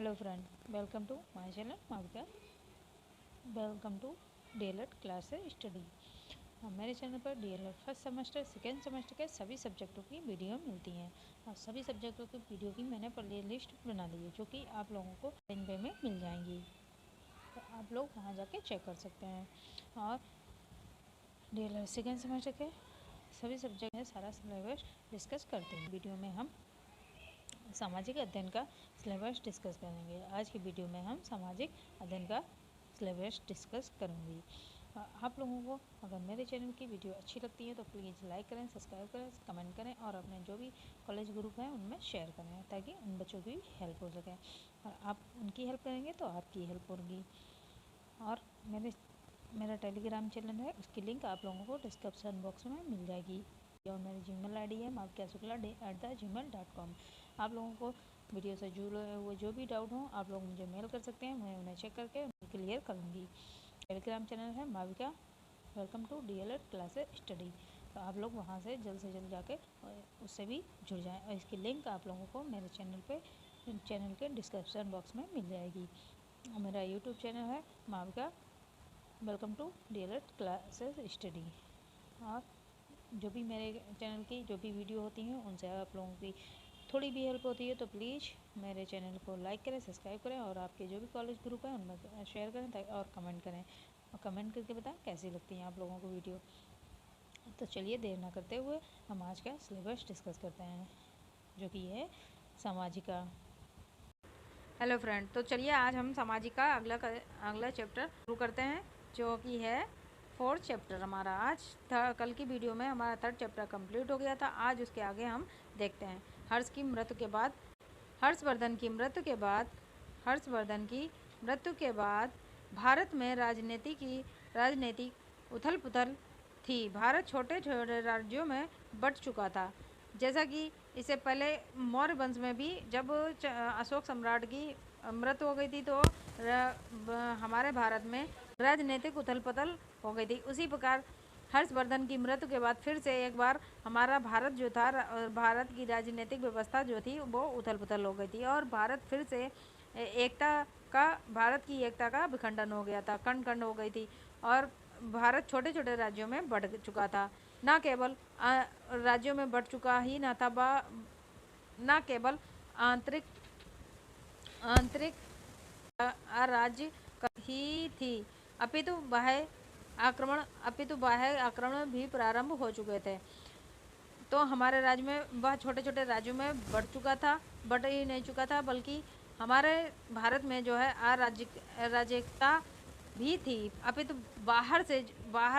Hello friend, welcome to my channel Mavika. Welcome to DElEd class study. मेरे channel पर DElEd first semester second semester के सभी सब्जेक्टों की video मिलती हैं और सभी सब्जेक्टों की वीडियो की मैंने प्ले लिस्ट बना दी है जो कि आप लोगों को इन पे में मिल जाएंगी, तो आप लोग वहाँ जाके चेक कर सकते हैं। और डीएलएड सेकेंड सेमेस्टर के सभी सब्जेक्ट में सारा सिलेबस डिस्कस करते हैं। वीडियो में हम सामाजिक अध्ययन का सिलेबस डिस्कस करेंगे। आज की वीडियो में हम सामाजिक अध्ययन का सिलेबस डिस्कस करूँगी। आप लोगों को अगर मेरे चैनल की वीडियो अच्छी लगती है तो प्लीज़ लाइक करें, सब्सक्राइब करें, कमेंट करें और अपने जो भी कॉलेज ग्रुप हैं उनमें शेयर करें ताकि उन बच्चों की भी हेल्प हो सके। और आप उनकी हेल्प करेंगे तो आपकी हेल्प होगी। और मेरा टेलीग्राम चैनल है, उसकी लिंक आप लोगों को डिस्क्रिप्शन बॉक्स में मिल जाएगी। और मेरी जीमेल आईडी है mavikasukla@gmail.com। आप लोगों को वीडियो से जुड़े हुए जो भी डाउट हो आप लोग मुझे मेल कर सकते हैं, मैं उन्हें चेक करके क्लियर करूँगी। टेलीग्राम चैनल है Mavika welcome to DElEd class study, तो आप लोग वहाँ से जल्द जाके उससे भी जुड़ जाएं। और इसकी लिंक आप लोगों को मेरे चैनल के डिस्क्रिप्शन बॉक्स में मिल जाएगी। और मेरा यूट्यूब चैनल है Mavika welcome to DElEd classes study. और जो भी मेरे चैनल की जो भी वीडियो होती हैं उनसे आप लोगों की थोड़ी भी हेल्प होती है तो प्लीज़ मेरे चैनल को लाइक करें, सब्सक्राइब करें और आपके जो भी कॉलेज ग्रुप है उनमें शेयर करें और कमेंट करें और कमेंट करके बताएं कैसी लगती हैं आप लोगों को वीडियो। तो चलिए देर ना करते हुए हम आज का सिलेबस डिस्कस करते हैं जो कि है सामाजिका। हेलो फ्रेंड, तो चलिए आज हम सामाजिका अगला चैप्टर शुरू करते हैं जो कि है फोर्थ चैप्टर हमारा। आज कल की वीडियो में हमारा थर्ड चैप्टर कंप्लीट हो गया था। आज उसके आगे हम देखते हैं हर्षवर्धन की मृत्यु के बाद भारत में राजनीतिक उथल पुथल थी। भारत छोटे छोटे राज्यों में बंट चुका था। जैसा कि इससे पहले मौर्य वंश में भी जब अशोक सम्राट की मृत्यु हो गई थी तो हमारे भारत में राजनीतिक उथल पुथल हो गई थी। उसी प्रकार हर्षवर्धन की मृत्यु के बाद फिर से एक बार हमारा भारत जो था, भारत की राजनीतिक व्यवस्था जो थी वो उथल पुथल हो गई थी और भारत फिर से भारत की एकता का विखंडन हो गया था, खंड खंड हो गई थी और भारत छोटे छोटे राज्यों में बढ़ चुका था। न केवल राज्यों में बढ़ चुका ही न था, न केवल आंतरिक राज्य ही थी अपितु बाह्य आक्रमण भी प्रारंभ हो चुके थे। तो हमारे राज्य में वह छोटे छोटे राज्यों में बढ़ ही नहीं चुका था, बल्कि हमारे भारत में जो है अराजकता भी थी। अपितु बाहर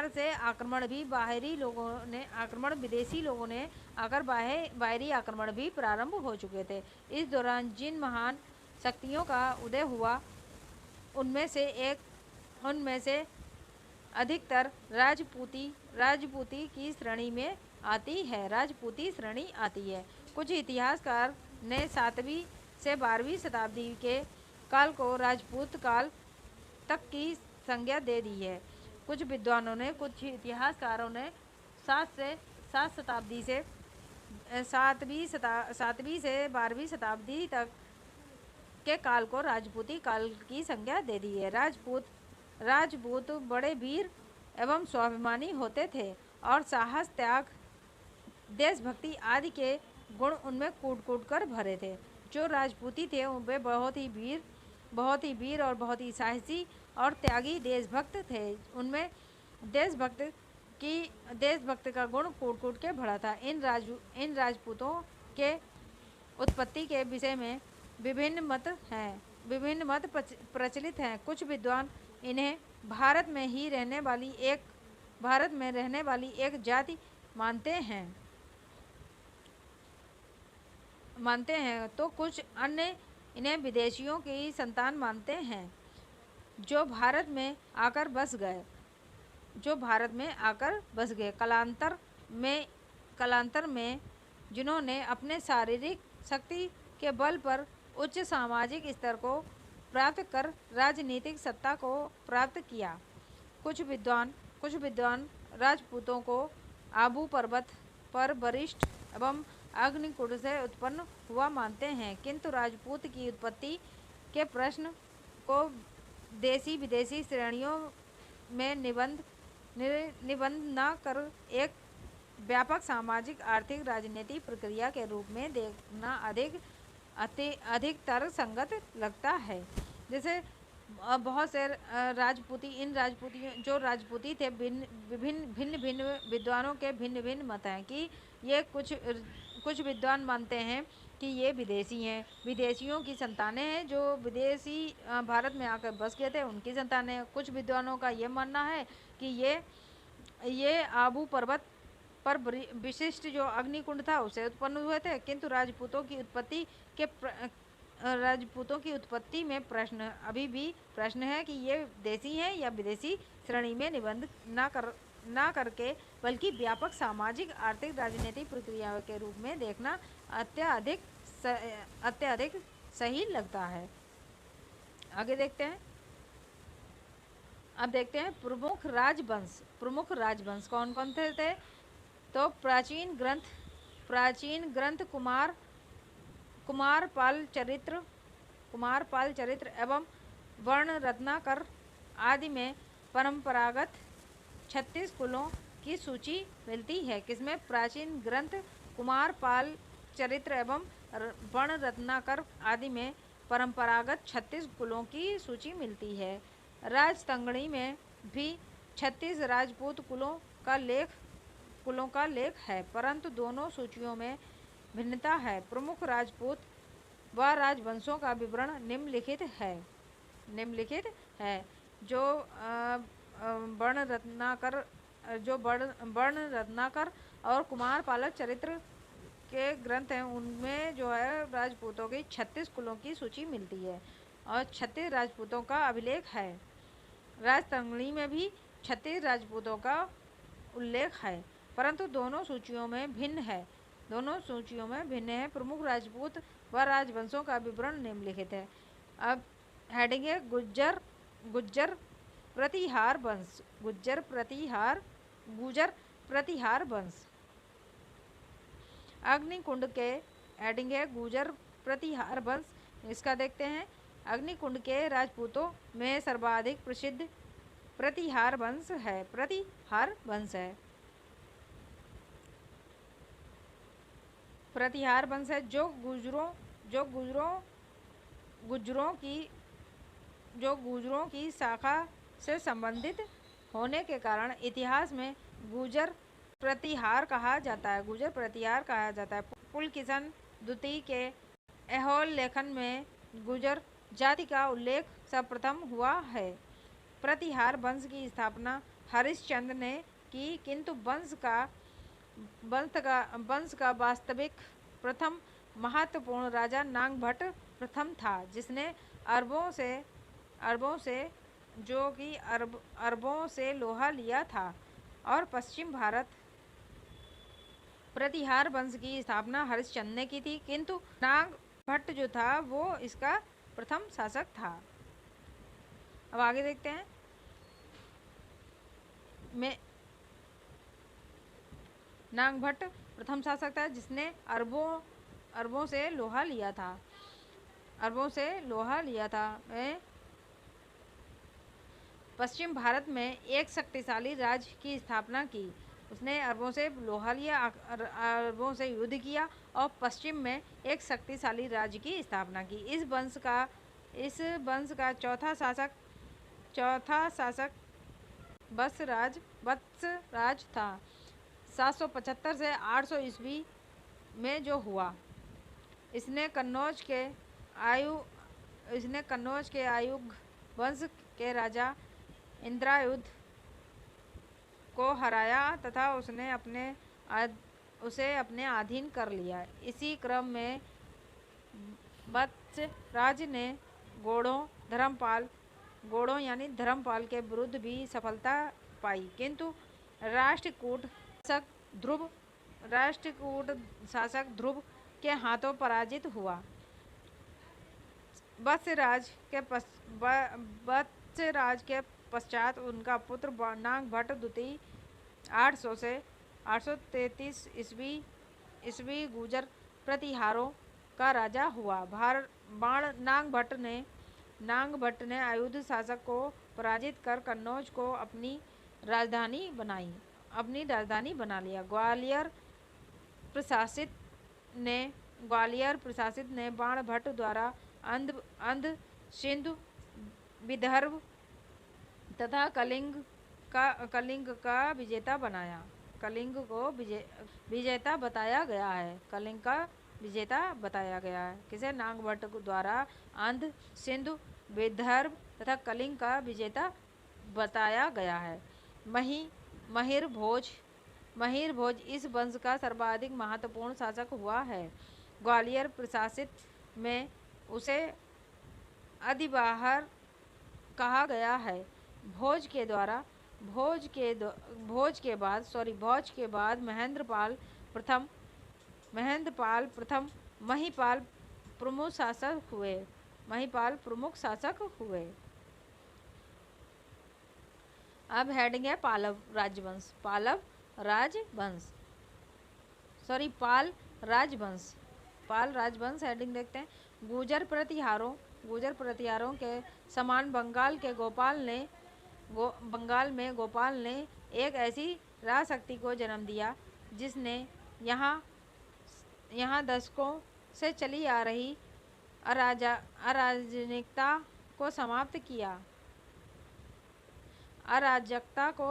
से आक्रमण भी विदेशी लोगों ने आकर बाहरी आक्रमण भी प्रारंभ हो चुके थे। इस दौरान जिन महान शक्तियों का उदय हुआ उनमें से अधिकतर राजपूती की श्रेणी में आती है। कुछ इतिहासकार ने 7वीं से 12वीं शताब्दी के काल को राजपूत काल तक की संज्ञा दे दी है। कुछ इतिहासकारों ने 7वीं से 12वीं शताब्दी तक के काल को राजपूती काल की संज्ञा दे दी है। राजपूत बड़े वीर एवं स्वाभिमानी होते थे और साहस, त्याग, देशभक्ति आदि के गुण उनमें कूट कर भरे थे। जो राजपूती थे वे बहुत ही वीर और बहुत ही साहसी और त्यागी देशभक्त थे। उनमें देशभक्त का गुण कूट के भरा था। इन राजपूतों के उत्पत्ति के विषय में विभिन्न मत प्रचलित हैं। कुछ विद्वान इन्हें भारत में रहने वाली एक जाति मानते हैं तो कुछ अन्य इन्हें विदेशियों की संतान मानते हैं जो भारत में आकर बस गए। कालांतर में जिन्होंने अपने शारीरिक शक्ति के बल पर उच्च सामाजिक स्तर को प्राप्त कर राजनीतिक सत्ता को प्राप्त किया। कुछ विद्वान राजपूतों को आबू पर्वत पर वरिष्ठ एवं अग्निकुंड से उत्पन्न हुआ मानते हैं, किंतु राजपूत की उत्पत्ति के प्रश्न को देसी विदेशी श्रेणियों में निबंध न कर एक व्यापक सामाजिक आर्थिक राजनीतिक प्रक्रिया के रूप में देखना अधिक तर्कसंगत लगता है। जैसे बहुत से राजपूतियों जो राजपूती थे, भिन्न भिन्न विद्वानों के भिन्न भिन्न मत हैं कि ये कुछ विद्वान मानते हैं कि ये विदेशी हैं, विदेशियों की संतानें हैं जो विदेशी भारत में आकर बस गए थे, उनकी संतानें हैं। कुछ विद्वानों का ये मानना है कि ये आबू पर्वत पर विशिष्ट जो अग्निकुंड था उसे उत्पन्न हुए थे, किंतु राजपूतों की उत्पत्ति में अभी भी प्रश्न है कि ये देसी हैं या विदेशी श्रेणी में निबंध ना करके बल्कि व्यापक सामाजिक आर्थिक राजनीतिक प्रक्रिया के रूप में देखना अत्यधिक सही लगता है। आगे देखते हैं। अब देखते हैं प्रमुख राजवंश कौन कौन थे। तो प्राचीन ग्रंथ कुमारपाल चरित्र एवं वर्ण रत्नाकर आदि में परंपरागत 36 कुलों की सूची मिलती है। किसमें? प्राचीन ग्रंथ कुमारपाल चरित्र एवं वर्ण रत्नाकर आदि में परंपरागत 36 कुलों की सूची मिलती है। राजतंगड़ी में भी 36 राजपूत कुलों का लेख है, परंतु दोनों सूचियों में भिन्नता है। प्रमुख राजपूत व राजवंशों का विवरण निम्नलिखित है। जो वर्ण रत्नाकर और कुमारपाल चरित्र के ग्रंथ हैं, उनमें जो है राजपूतों की 36 कुलों की सूची मिलती है और 36 राजपूतों का अभिलेख है। राजतंगड़ी में भी 36 राजपूतों का उल्लेख है, परंतु दोनों सूचियों में भिन्न है। प्रमुख राजपूत व राजवंशों का विवरण निम्नलिखित है। अब हेडिंग है गुज्जर प्रतिहार वंश। गुज्जर प्रतिहार वंश। अग्निकुंड के हेडिंग है गुज्जर प्रतिहार वंश। इसका देखते हैं। अग्निकुंड के राजपूतों में सर्वाधिक प्रसिद्ध प्रतिहार वंश है। प्रतिहार वंश है जो गुजरों की शाखा से संबंधित होने के कारण इतिहास में गुजर प्रतिहार कहा जाता है। पुलकिशन द्वितीय के ऐहोल लेखन में गुजर जाति का उल्लेख सर्वप्रथम हुआ है। प्रतिहार वंश की स्थापना हरिश्चंद्र ने की, किंतु वंश का वास्तविक प्रथम महत्वपूर्ण राजा नागभट्ट प्रथम था, जिसने अरबों से लोहा लिया था और पश्चिम भारत। प्रतिहार वंश की स्थापना हरिश्चंद्र ने की थी, किंतु नागभट्ट जो था वो इसका प्रथम शासक था। अब आगे देखते हैं। नागभट्ट प्रथम शासक था जिसने अरबों से लोहा लिया था। पश्चिम भारत में एक शक्तिशाली राज्य की स्थापना की। उसने अरबों से लोहा लिया, अरबों से युद्ध किया और पश्चिम में एक शक्तिशाली राज्य की स्थापना की। इस वंश का चौथा शासक वत्सराज था। 775 से 800 ईस्वी में जो हुआ। इसने कन्नौज के आयुग वंश के राजा इंद्रायुध को हराया तथा उसे अपने अधीन कर लिया। इसी क्रम में वत्सराज ने गोड़ों यानी धर्मपाल के विरुद्ध भी सफलता पाई, किंतु राष्ट्रकूट शासक ध्रुव के हाथों पराजित हुआ। वत्सराज के पश्चात उनका पुत्र नागभट्ट द्वितीय 800 से 833 ईस्वी गुजर प्रतिहारों का राजा हुआ। नागभट्ट ने नांग भट्ट ने अयुध शासक को पराजित कर कन्नौज को अपनी राजधानी बना लिया। ग्वालियर प्रशासित ने बाण भट्ट द्वारा अंध सिंधु, विदर्भ तथा कलिंग का विजेता बनाया। कलिंग को विजेता बताया गया है। कलिंग का विजेता बताया गया है किसे? नाग भट्ट द्वारा अंध सिंधु, विदर्भ तथा कलिंग का विजेता बताया गया है। महिर भोज इस वंश का सर्वाधिक महत्वपूर्ण शासक हुआ है। ग्वालियर प्रशासित में उसे अधिबाहर कहा गया है। भोज के बाद महेंद्रपाल प्रथम महिपाल प्रमुख शासक हुए। अब हेडिंग है पाल राजवंश हेडिंग देखते हैं। गुर्जर प्रतिहारों के समान बंगाल में गोपाल ने एक ऐसी राजशक्ति को जन्म दिया जिसने यहाँ दशकों से चली आ रही अराजकता को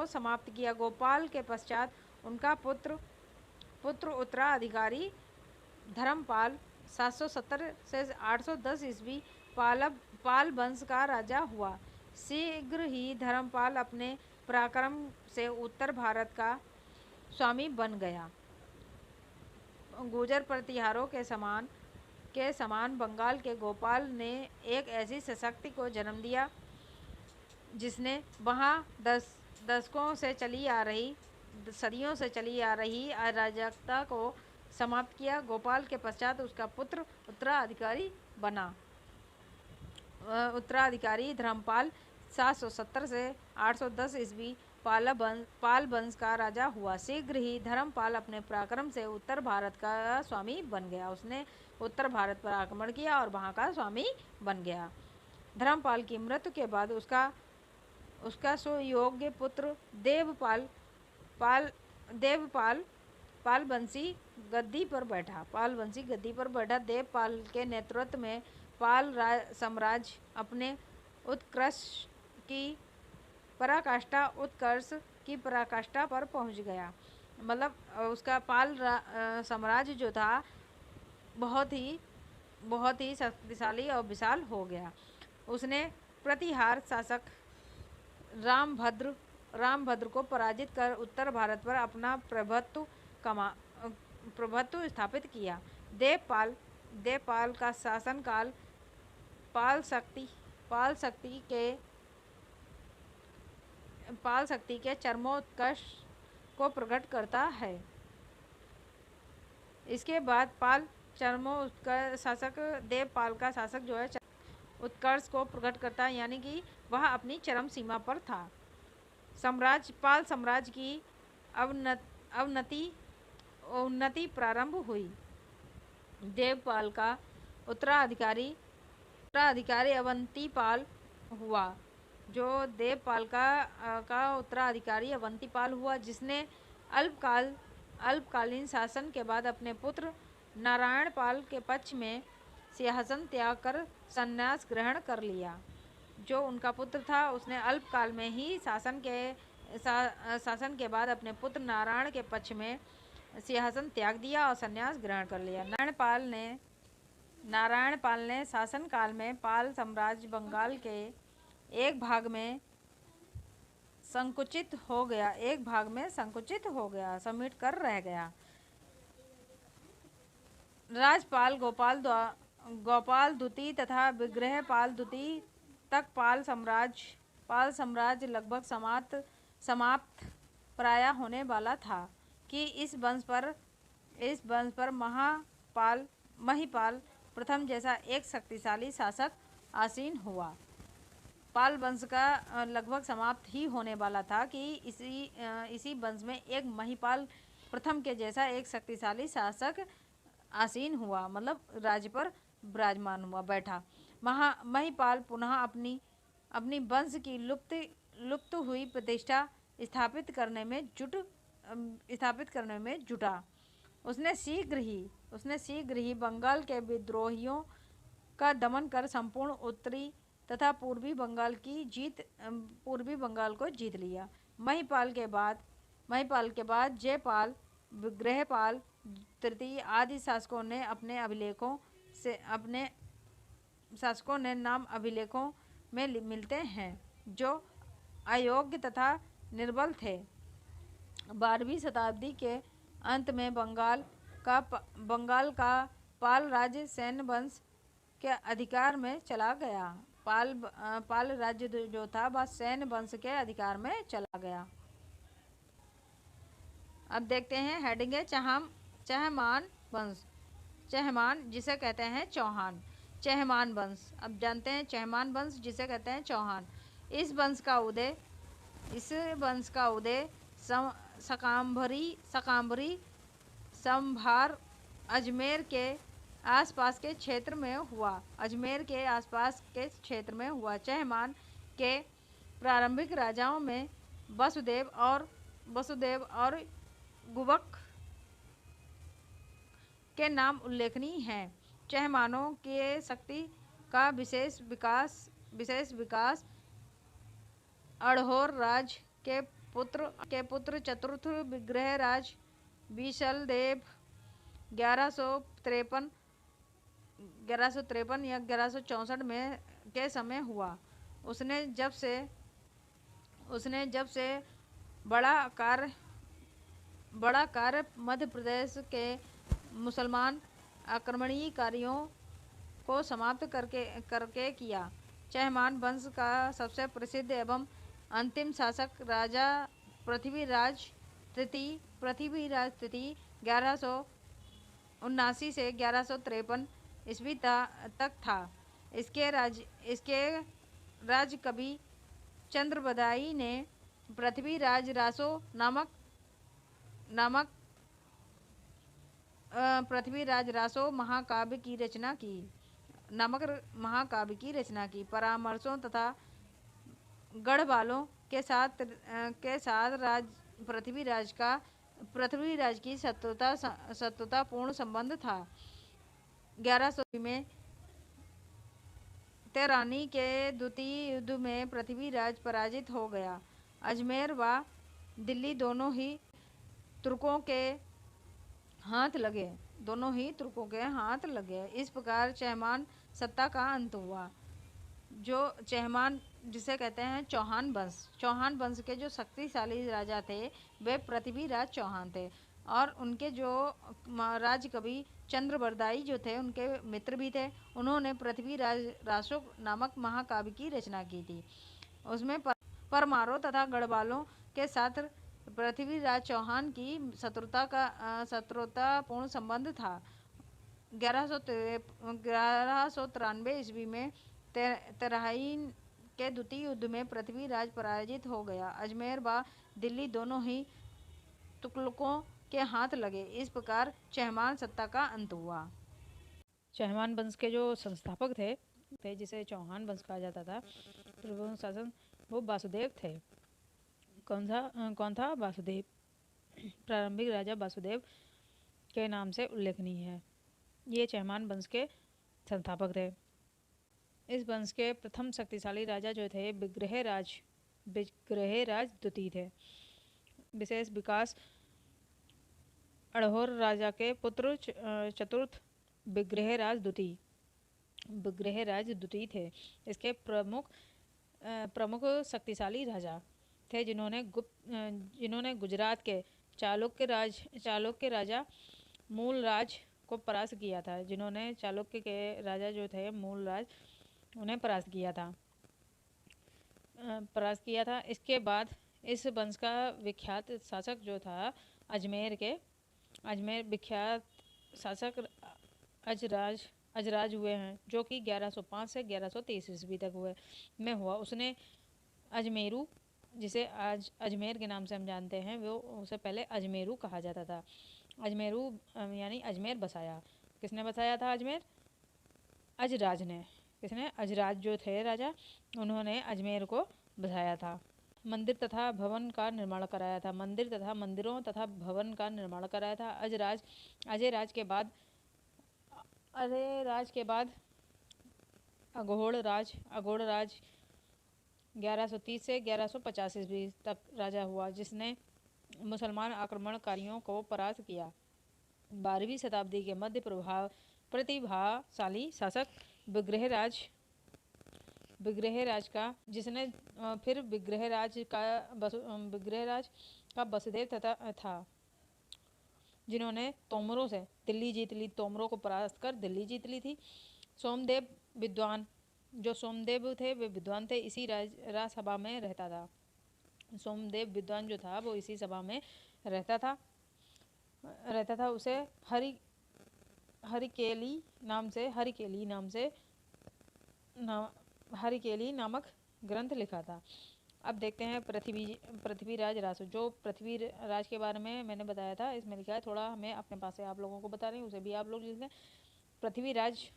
समाप्त किया। गोपाल के पश्चात उनका पुत्र उत्तराधिकारी धर्मपाल 770 से 810 ईस्वी पाल वंश का राजा हुआ। शीघ्र ही धर्मपाल अपने पराक्रम से उत्तर भारत का स्वामी बन गया। गुर्जर प्रतिहारों के समान बंगाल के गोपाल ने एक ऐसी शक्ति को जन्म दिया जिसने वहाँ दशकों से सदियों से चली आ रही अराजकता को समाप्त किया। गोपाल के पश्चात उसका पुत्र उत्तराधिकारी धर्मपाल 770 से 810 ईस्वी पाल वंश का राजा हुआ। शीघ्र ही धर्मपाल अपने पराक्रम से उत्तर भारत का स्वामी बन गया। उसने उत्तर भारत पर आक्रमण किया और वहाँ का स्वामी बन गया। धर्मपाल की मृत्यु के बाद उसका सुयोग्य पुत्र पालवंशी गद्दी पर बैठा। देवपाल के नेतृत्व में पाल साम्राज्य अपने उत्कर्ष की पराकाष्ठा पर पहुंच गया। मतलब उसका पाल साम्राज्य जो था बहुत ही शक्तिशाली और विशाल हो गया। उसने प्रतिहार शासक रामभद्र को पराजित कर उत्तर भारत पर अपना प्रभुत्व स्थापित किया। देवपाल का शासनकाल पाल शक्ति के चरमोत्कर्ष को प्रकट करता है। इसके बाद देवपाल का शासक जो है उत्कर्ष को प्रकट करता है, यानी कि वह अपनी चरम सीमा पर था। पाल साम्राज्य की उन्नति प्रारंभ हुई। देवपाल का उत्तराधिकारी अवंतीपाल हुआ। जो देवपाल का उत्तराधिकारी अवंतीपाल हुआ, जिसने अल्पकालीन शासन के बाद अपने पुत्र नारायणपाल के पक्ष में सिंहासन त्याग कर संन्यास ग्रहण कर लिया। जो उनका पुत्र था उसने अल्पकाल में ही शासन के बाद अपने पुत्र नारायण के पक्ष में सिंहासन त्याग दिया और संन्यास ग्रहण कर लिया। नारायणपाल ने शासनकाल में पाल साम्राज्य बंगाल के एक भाग में संकुचित हो गया, समेट कर रह गया। राजपाल गोपाल द्वितीय तथा विग्रहपाल द्वितीय तक पाल साम्राज्य लगभग समाप्त प्राय होने वाला था कि इस वंश पर महिपाल प्रथम जैसा एक शक्तिशाली शासक आसीन हुआ। पाल वंश का लगभग समाप्त ही होने वाला था कि इसी वंश में एक महिपाल प्रथम के जैसा एक शक्तिशाली शासक आसीन हुआ, मतलब राज्य पर विराजमान हुआ, बैठा। महिपाल पुनः अपनी वंश की लुप्त हुई प्रतिष्ठा स्थापित करने में जुटा। उसने शीघ्र ही बंगाल के विद्रोहियों का दमन कर संपूर्ण उत्तरी तथा पूर्वी बंगाल को जीत लिया। महिपाल के बाद जयपाल, गृहपाल तृतीय आदि शासकों ने नाम अभिलेखों में मिलते हैं, जो अयोग्य तथा निर्बल थे। 12वीं शताब्दी के अंत में बंगाल का पाल राज्य सैन्य वंश के अधिकार में चला गया। पाल राज्य जो था वह सैन्य वंश के अधिकार में चला गया। अब देखते हैं हेडिंग है चहमान वंश। चहमान जिसे कहते हैं चौहान। चहमान वंश, अब जानते हैं चहमान वंश जिसे कहते हैं चौहान। इस वंश का उदय सकाम्भरी संभार अजमेर के आसपास के क्षेत्र में हुआ। चहमान के प्रारंभिक राजाओं में वसुदेव और गुबक के नाम उल्लेखनीय हैं। चहमानों के शक्ति का विशेष विकास अड़होर राज के पुत्र चतुर्थ विग्रहराज विशलदेव 1153 या 1164 में के समय हुआ। उसने जब से बड़ा कार्य मध्य प्रदेश के मुसलमान आक्रमणकारियों को समाप्त करके किया। चहमान वंश का सबसे प्रसिद्ध एवं अंतिम शासक राजा पृथ्वीराज तृतीय 1179 से 1153 ईस्वी तक था। इसके राजकवि चंद्रबदाई ने पृथ्वीराज रासो महाकाव्य की रचना की। परामर्शों तथा गढ़वालों के साथ पृथ्वीराज की शत्रुतापूर्ण संबंध था। 1100 में तेरानी के द्वितीय युद्ध में पृथ्वीराज पराजित हो गया। अजमेर व दिल्ली दोनों ही तुर्कों के हाथ लगे। इस प्रकार चहमान सत्ता का अंत हुआ। जो चहमान जिसे कहते हैं चौहान वंश के जो शक्तिशाली राजा थे वे पृथ्वीराज चौहान थे, और उनके जो राजकवि चंद्रबरदाई जो थे उनके मित्र भी थे। उन्होंने पृथ्वीराज रासो नामक महाकाव्य की रचना की थी। उसमें परमारों तथा गढ़वालों के साथ पृथ्वीराज चौहान की शत्रुतापूर्ण संबंध था। 1193 ईस्वी में तेराइन के द्वितीय युद्ध में पृथ्वीराज पराजित हो गया। अजमेर व दिल्ली दोनों ही तुगलकों के हाथ लगे। इस प्रकार चहमान सत्ता का अंत हुआ। चहमान वंश के जो संस्थापक थे जिसे चौहान वंश कहा जाता था, त्रिभुवन शासन, वो वासुदेव थे। कौन था? वासुदेव। प्रारंभिक राजा वासुदेव के नाम से उल्लेखनीय है। ये चहमान वंश के संस्थापक थे। इस वंश के प्रथम शक्तिशाली राजा जो थे विग्रहराज द्वितीय थे। विशेष विकास अड़होर राजा के पुत्र चतुर्थ विग्रहराज द्वितीय थे। इसके प्रमुख शक्तिशाली राजा थे जिन्होंने गुजरात के चालुक्य राजा मूलराज को परास्त किया था। जिन्होंने चालुक्य के राजा जो थे मूलराज, उन्हें परास्त किया था। इसके बाद इस वंश का विख्यात शासक जो था अजमेर विख्यात शासक अजराज हुए हैं, जो कि 1105 से 1123 ईस्वी तक हुआ। उसने अजमेरू, जिसे आज अजमेर के नाम से हम जानते हैं, वो उसे पहले अजमेरू कहा जाता था। अजमेरू यानी अजमेर बसाया। किसने बसाया था अजमेर? अजराज ने। किसने? अजराज जो थे राजा, उन्होंने अजमेर को बसाया था। मंदिर तथा भवन का निर्माण कराया था। मंदिर तथा मंदिरों तथा भवन का निर्माण कराया था। अजय राज के बाद अघोड़ राज 1130 से 1150 ईस्वी तक राजा हुआ, जिसने मुसलमान आक्रमणकारियों को परास्त किया। 12वीं शताब्दी के मध्य प्रतिभाशाली शासक विग्रहराज का, जिसने फिर विग्रहराज का वसुदेव था, जिन्होंने तोमरों से दिल्ली जीत ली, तोमरों को परास्त कर दिल्ली जीत ली थी। सोमदेव थे वे विद्वान थे, इसी राजसभा में रहता था। सोमदेव विद्वान जो था वो इसी सभा में रहता था। उसे हरिकेली नामक ग्रंथ लिखा था। अब देखते हैं पृथ्वीराज रासो। जो पृथ्वीराज के बारे में मैंने बताया था, इसमें लिखा है, थोड़ा मैं अपने पास से आप लोगों को बता रही हूँ, उसे भी आप लोग लिख लें। पृथ्वीराज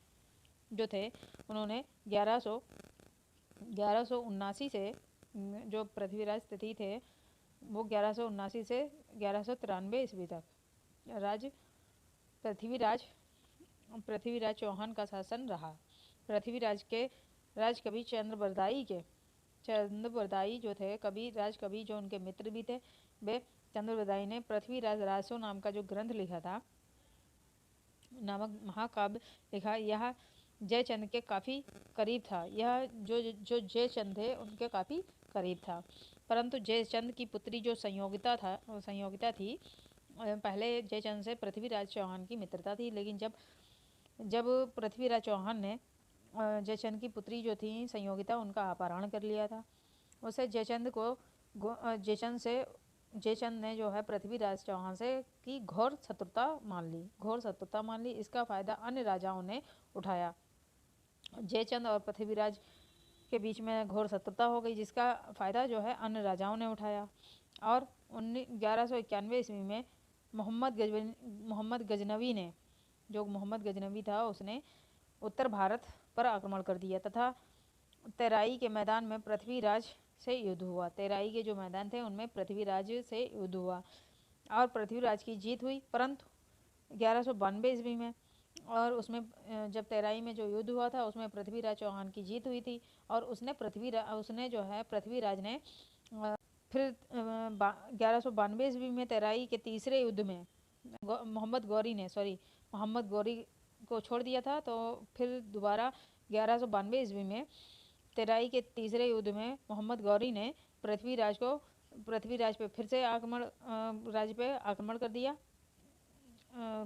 जो थे उन्होंने 1179 से, जो पृथ्वीराज तिथि थे वो 1179 से 1193 ईस्वी तक पृथ्वीराज चौहान का शासन रहा। पृथ्वीराज के राजकवि चंद्रबरदाई जो थे राजकवि जो उनके मित्र भी थे, वे चंद्रबरदाई ने पृथ्वीराज रासो नाम का जो ग्रंथ लिखा था, नामक महाकाव्य लिखा। यह जयचंद के काफ़ी करीब था। यह जो जयचंद थे उनके काफ़ी करीब था, परंतु जयचंद की पुत्री जो संयोगिता थी, पहले जयचंद से पृथ्वीराज चौहान की मित्रता थी, लेकिन जब पृथ्वीराज चौहान ने जयचंद की पुत्री जो थी संयोगिता, उनका अपहरण कर लिया था। उसे जयचंद ने जो है पृथ्वीराज चौहान से की घोर शत्रुता मान ली। इसका फायदा अन्य राजाओं ने उठाया। जयचंद और पृथ्वीराज के बीच में घोर शत्रुता हो गई, जिसका फायदा जो है अन्य राजाओं ने उठाया। और 1191 ईस्वी में मोहम्मद गजनवी था, उसने उत्तर भारत पर आक्रमण कर दिया तथा तराई के मैदान में पृथ्वीराज से युद्ध हुआ। तराई के जो मैदान थे उनमें पृथ्वीराज से युद्ध हुआ और पृथ्वीराज की जीत हुई, परंतु 1192 ईस्वी में, और उसमें जब तराई में जो युद्ध हुआ था उसमें पृथ्वीराज चौहान की जीत हुई थी, और पृथ्वीराज ने फिर 1192 ईस्वी में तराई के तीसरे युद्ध में मोहम्मद गौरी को छोड़ दिया था। तो फिर दोबारा 1192 ईस्वी में तराई के तीसरे युद्ध में मोहम्मद गौरी ने पृथ्वीराज पे फिर से आक्रमण कर दिया।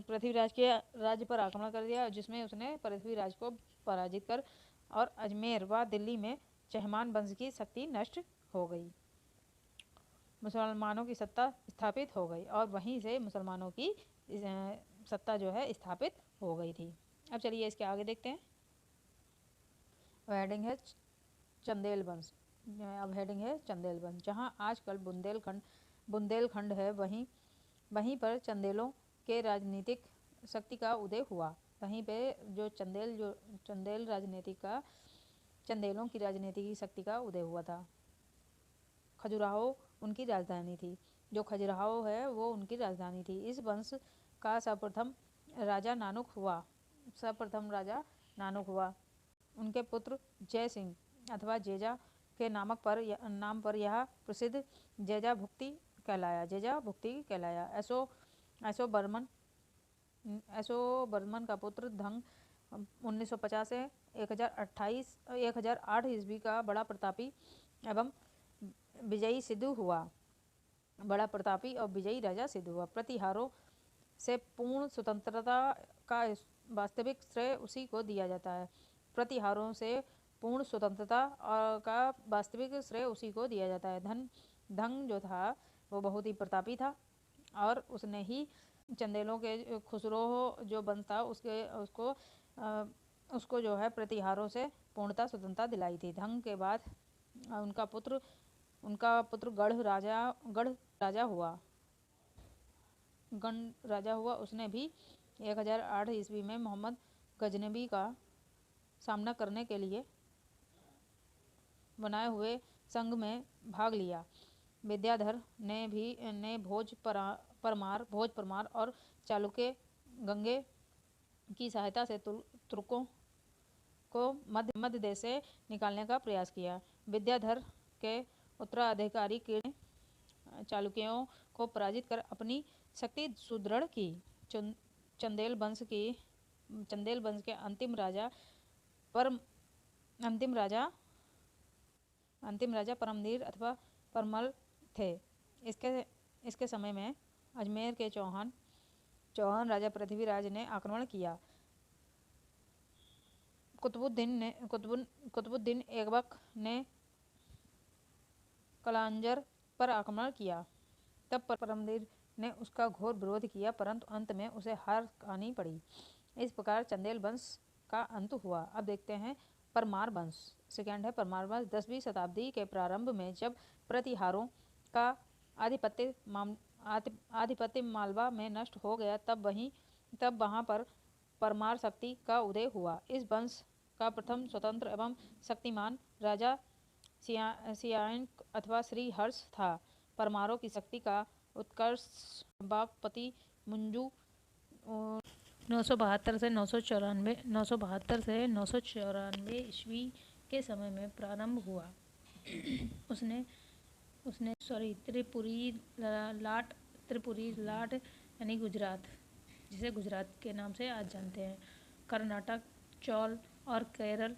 पृथ्वीराज के राज्य पर आक्रमण कर दिया, जिसमें उसने पृथ्वीराज को पराजित कर और अजमेर व दिल्ली में चहमान वंश की शक्ति नष्ट हो गई। मुसलमानों की सत्ता स्थापित हो गई और वहीं से मुसलमानों की सत्ता जो है स्थापित हो गई थी। अब चलिए इसके आगे देखते हैं। हेडिंग है चंदेल वंश। अब हेडिंग है चंदेल वंश। जहाँ आजकल बुंदेलखंड है, वहीं पर चंदेलों के राजनीतिक शक्ति का उदय हुआ। वहीं पे जो चंदेलों की राजनीतिक शक्ति का उदय हुआ था। खजुराहो उनकी राजधानी थी। जो खजुराहो है वो उनकी राजधानी थी। इस वंश का सर्वप्रथम राजा नानुक हुआ। उनके पुत्र जय सिंह अथवा जेजा के नाम पर यह प्रसिद्ध जेजा भुक्ति कहलाया। ऐसो बर्मन का पुत्र धंग 1950 से 1008 ईस्वी का बड़ा प्रतापी एवं विजयी राजा सिद्ध हुआ। प्रतिहारों से पूर्ण स्वतंत्रता का वास्तविक श्रेय उसी को दिया जाता है। धंग जो था वो बहुत ही प्रतापी था और उसने ही चंदेलों के खुसरो जो वंश था उसको जो है प्रतिहारों से पूर्णतः स्वतंत्रता दिलाई थी। धंग के बाद उनका पुत्र गढ़ राजा हुआ। उसने भी 1008 ईस्वी में मोहम्मद गजनवी का सामना करने के लिए बनाए हुए संघ में भाग लिया। विद्याधर ने भोज परमार और चालुक्य गंगे की सहायता से तुर्कों को मध्य देश से निकालने का प्रयास किया। विद्याधर के उत्तराधिकारी के चालुक्यों को पराजित कर अपनी शक्ति सुदृढ़ की। चंदेल वंश के अंतिम राजा परमवीर अथवा परमल थे। इसके समय में अजमेर के चौहान राजा पृथ्वीराज ने आक्रमण किया। कुतुबुद्दीन ऐबक ने कलांजर पर आक्रमण किया। तब परमवीर ने उसका घोर विरोध किया, परंतु अंत में उसे हार खानी पड़ी। इस प्रकार चंदेल वंश का अंत हुआ। अब देखते हैं परमार वंश। सेकंड है परमार वंश। 10वीं शताब्दी के प्रारंभ में जब प्रतिहारों का आधिपत्य मालवा में नष्ट हो गया, तब वहाँ पर परमार शक्ति का उदय हुआ। इस वंश का प्रथम स्वतंत्र एवं शक्तिमान राजा सियायक अथवा श्री हर्ष था। परमारों की शक्ति का उत्कर्ष बागपति मुंजू 972 से 994 ईस्वी के समय में प्रारंभ हुआ। उसने त्रिपुरी लाट यानी गुजरात, जिसे गुजरात के नाम से आज जानते हैं, कर्नाटक, चौल और केरल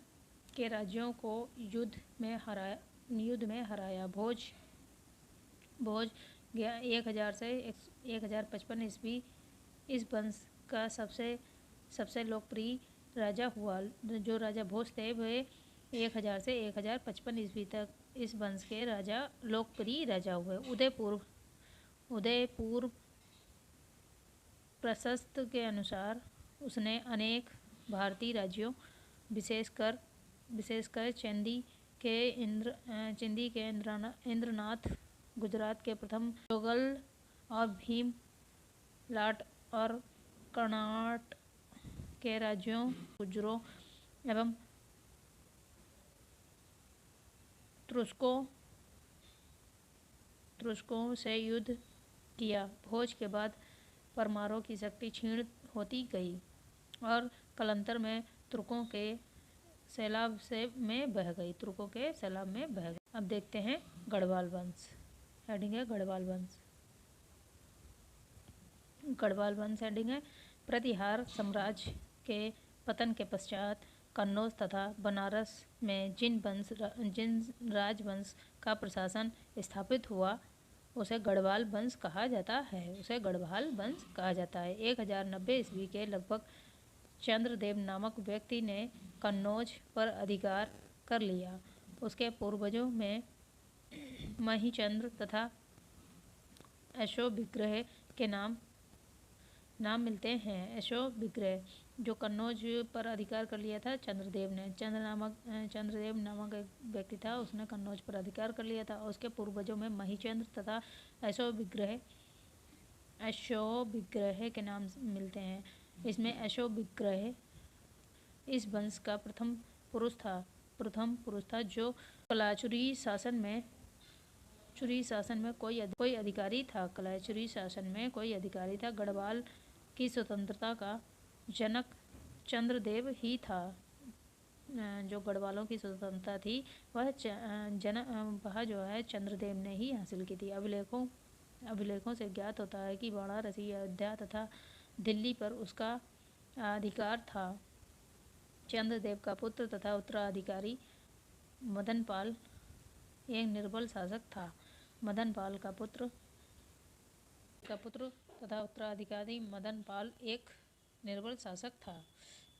के राज्यों को युद्ध में हराया। भोज 1000 से 1055 ईस्वी इस वंश का सबसे लोकप्रिय राजा हुआ। जो राजा भोज थे वे 1000 से 1055 ईस्वी तक इस वंश के लोकप्रिय राजा हुए। उदयपुर प्रशस्त के अनुसार उसने अनेक भारतीय राज्यों, विशेषकर चंदी के इंद्रनाथ, गुजरात के प्रथम मुगल और भीम लाट और कर्नाटक के राज्यों गुर्जरों एवं तुर्कों से युद्ध किया। भोज के बाद परमारों की शक्ति क्षीण होती गई और कालांतर में तुर्कों के सैलाब में बह गई। अब देखते हैं गढ़वाल वंश। हेडिंग है गढ़वाल वंश। गढ़वाल वंश हेडिंग है। प्रतिहार साम्राज्य के पतन के पश्चात कन्नौज तथा बनारस में जिन राजवंश का प्रशासन स्थापित हुआ उसे गढ़वाल वंश कहा जाता है। 1090 ईस्वी के लगभग चंद्रदेव नामक व्यक्ति ने कन्नौज पर अधिकार कर लिया। उसके पूर्वजों में महिचंद्र तथा अशोकविग्रह के नाम मिलते हैं। अशोकविग्रह जो कन्नौज पर अधिकार कर लिया था चंद्रदेव ने। चंद्रदेव नामक एक व्यक्ति था, उसने कन्नौज पर अधिकार कर लिया था। उसके पूर्वजों में महिचंद्र तथा अशोकविग्रह के नाम मिलते हैं। इसमें अशोकविग्रह इस वंश का प्रथम पुरुष था जो कलाचुरी शासन में कोई अधिकारी था। गढ़वाल की स्वतंत्रता का जनक चंद्रदेव ही था। जो गढ़वालों की स्वतंत्रता थी वह जो है चंद्रदेव ने ही हासिल की थी। अभिलेखों से ज्ञात होता है कि वाराणसी, अयोध्या तथा दिल्ली पर उसका अधिकार था। चंद्रदेव का पुत्र तथा उत्तराधिकारी मदनपाल एक निर्बल शासक था। मदनपाल का पुत्र तथा उत्तराधिकारी मदनपाल एक निर्बल शासक था।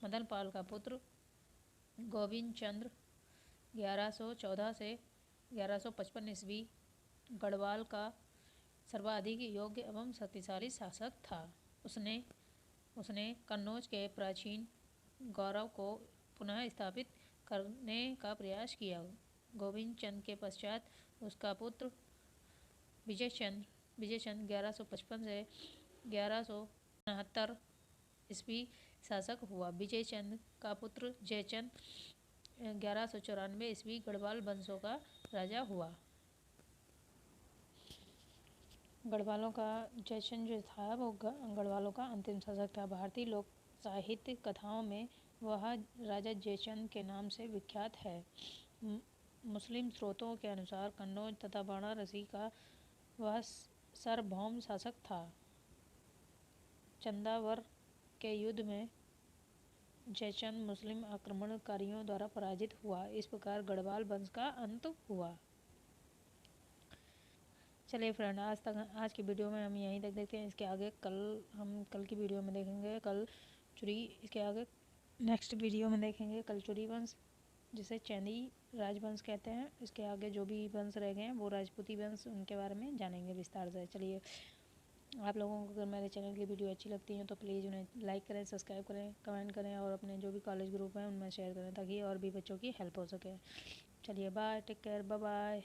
मदनपाल का पुत्र गोविंद चंद्र 1114 से 1155 ईस्वी गढ़वाल का सर्वाधिक योग्य एवं शक्तिशाली शासक था। उसने कन्नौज के प्राचीन गौरव को पुनः स्थापित करने का प्रयास किया। गोविंद चंद्र के पश्चात उसका पुत्र विजय चंद्र 1155 से 1169 ईस्वी शासक हुआ। विजयचंद का पुत्र जयचंद 1194 ईस्वी गढ़वाल वंशों का राजा हुआ। गढ़वालों का जयचंद जो था वो गढ़वालों का अंतिम शासक था। भारतीय लोक साहित्य कथाओं में वह राजा जयचंद के नाम से विख्यात है। मुस्लिम स्रोतों के अनुसार कन्नौज तथा वाराणसी का वह सार्वभौम शासक था। चंदावर के युद्ध में जयचंद मुस्लिम आक्रमणकारियों द्वारा पराजित हुआ। इस प्रकार गढ़वाल वंश का अंत हुआ। चलिए फ्रेंड, आज की वीडियो में हम यहीं तक देखते हैं। इसके आगे कल की वीडियो में देखेंगे इसके आगे नेक्स्ट वीडियो में देखेंगे कलचुरी वंश, जिसे चैनी राजवंश कहते हैं। इसके आगे जो भी वंश रह गए हैं वो राजपूती वंश, उनके बारे में जानेंगे विस्तार से। चलिए, आप लोगों को अगर मेरे चैनल की वीडियो अच्छी लगती है तो प्लीज़ उन्हें लाइक करें, सब्सक्राइब करें, कमेंट करें और अपने जो भी कॉलेज ग्रुप हैं उनमें शेयर करें ताकि और भी बच्चों की हेल्प हो सके। चलिए bye, take care, bye bye.